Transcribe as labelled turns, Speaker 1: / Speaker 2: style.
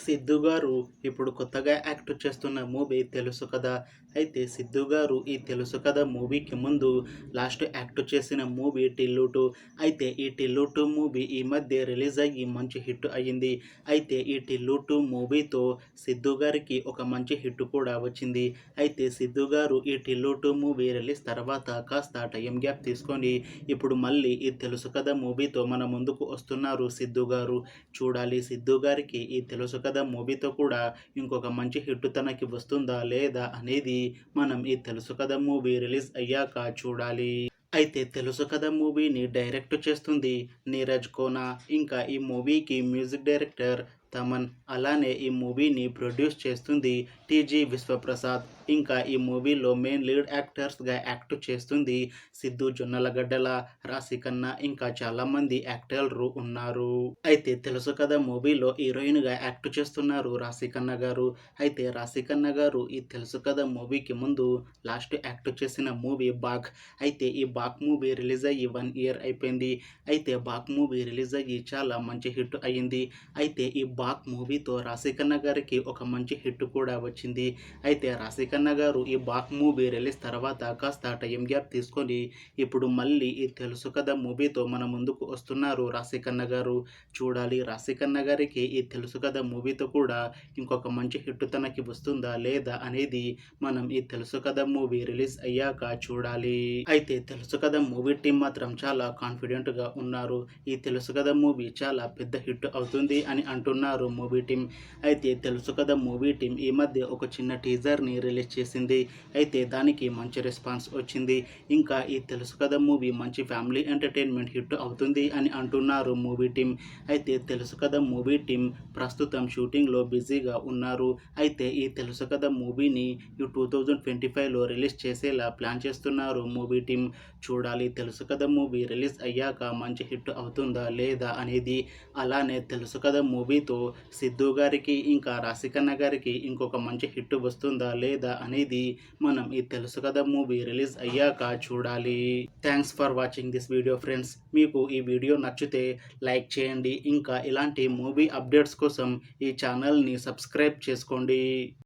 Speaker 1: సిద్ధు గారు ఇప్పుడు కొత్తగా యాక్ట్ చేస్తున్న మూవీ తెలుసు కదా! అయితే సిద్ధు గారు ఈ 'తెలుసు కదా' మూవీకి ముందు లాస్ట్ యాక్ట్ చేసిన మూవీ 'టిల్లు 2'. అయితే ఈ 'టిల్లు 2' మూవీ ఈ మధ్య రిలీజ్ అయ్యి మంచి హిట్ అయ్యింది. అయితే ఈ 'టిల్లు 2' మూవీతో సిద్ధు గారికి ఒక మంచి హిట్ కూడా వచ్చింది. అయితే సిద్ధు గారు ఈ 'టిల్లు 2' మూవీ రిలీజ్ తర్వాత కాస్త టైం గ్యాప్ తీసుకొని ఇప్పుడు మళ్ళీ ఈ 'తెలుసు కదా' మూవీతో మన ముందుకు వస్తున్నారు సిద్ధు గారు. చూడాలి సిద్ధు గారికి ఈ 'తెలుసు కదా' మూవీతో కూడా ఇంకొక మంచి హిట్ తనకి వస్తుందా లేదా అనేది మనం ఈ 'తెలుసు కదా' మూవీ రిలీజ్ అయ్యాక చూడాలి. అయితే 'తెలుసు కదా' మూవీని డైరెక్ట్ చేస్తుంది నీరజ్ కోనా. ఇంకా ఈ మూవీకి మ్యూజిక్ డైరెక్టర్ తమన్. అలానే ఈ మూవీని ప్రొడ్యూస్ చేస్తుంది టీజీ విశ్వప్రసాద్. ఇంకా ఈ మూవీలో మెయిన్ లీడ్ యాక్టర్స్గా యాక్ట్ చేస్తుంది సిద్ధు జొన్నలగడ్డల, రాశికన్నా ఇంకా చాలామంది యాక్టర్లు ఉన్నారు. అయితే 'తెలుసు కదా' మూవీలో హీరోయిన్గా యాక్ట్ చేస్తున్నారు రాశికన్నా గారు. అయితే రాశికన్నా గారు ఈ 'తెలుసు కదా' మూవీకి ముందు లాస్ట్ యాక్ట్ చేసిన మూవీ 'బాఘ్'. అయితే ఈ 'బాఘ్' మూవీ రిలీజ్ అయ్యి 1 ఇయర్ అయిపోయింది. అయితే 'బాఘ్' మూవీ రిలీజ్ అయ్యి చాలా మంచి హిట్ అయ్యింది. అయితే ఈ 'బాఘ్' మూవీతో రాశికన్నా గారికి ఒక మంచి హిట్ కూడా వచ్చింది. అయితే రాశికన్నా గారు ఈ 'బాఘ్' మూవీ రిలీజ్ తర్వాత కాస్త టైం గ్యాప్ తీసుకొని ఇప్పుడు మళ్ళీ ఈ 'తెలుసు కదా' మూవీతో మన ముందుకు వస్తున్నారు రాశికన్నా గారు. చూడాలి రాశికన్నా గారికి ఈ 'తెలుసు కదా' మూవీతో కూడా ఇంకొక మంచి హిట్ తనకి వస్తుందా లేదా అనేది మనం ఈ 'తెలుసు కదా' మూవీ రిలీజ్ అయ్యాక చూడాలి. అయితే 'తెలుసు కదా' మూవీ టీం మాత్రం చాలా కాన్ఫిడెంట్గా ఉన్నారు. ఈ 'తెలుసు కదా' మూవీ చాలా పెద్ద హిట్ అవుతుంది అని అంటున్నారు మూవీ టీం. అయితే 'తెలుసు కదా' మూవీ టీం ఈ మధ్య ఒక చిన్న టీజర్ని రిలీజ్ చేసింది. అయితే దానికి మంచి రెస్పాన్స్ వచ్చింది. ఇంకా ఈ 'తెలుసు కదా' మూవీ మంచి ఫ్యామిలీ ఎంటర్టైన్మెంట్ హిట్ అవుతుంది అని అంటున్నారు మూవీ టీం. అయితే 'తెలుసు కదా' మూవీ టీం ప్రస్తుతం షూటింగ్లో బిజీగా ఉన్నారు. అయితే ఈ 'తెలుసు కదా' మూవీని ఈ 2025లో రిలీజ్ చేసేలా ప్లాన్ చేస్తున్నారు మూవీ టీం. చూడాలి 'తెలుసు కదా' మూవీ రిలీజ్ అయ్యాక మంచి హిట్ అవుతుందా లేదా అనేది. అలానే 'తెలుసు కదా' మూవీతో సిద్ధు గారికి ఇంకా రాశికన్నా గారికి ఇంకొక మంచి హిట్ వస్తుందా లేదా అనేది మనం ఈ 'తెలుసు కదా' మూవీ రిలీజ్ అయ్యాక చూడాలి. Thanks for watching this video friends. మీకు ఈ వీడియో నచ్చితే లైక్ చేయండి. ఇంకా ఇలాంటి మూవీ అప్డేట్స్ కోసం ఈ ఛానల్ని సబ్స్క్రైబ్ చేసుకోండి.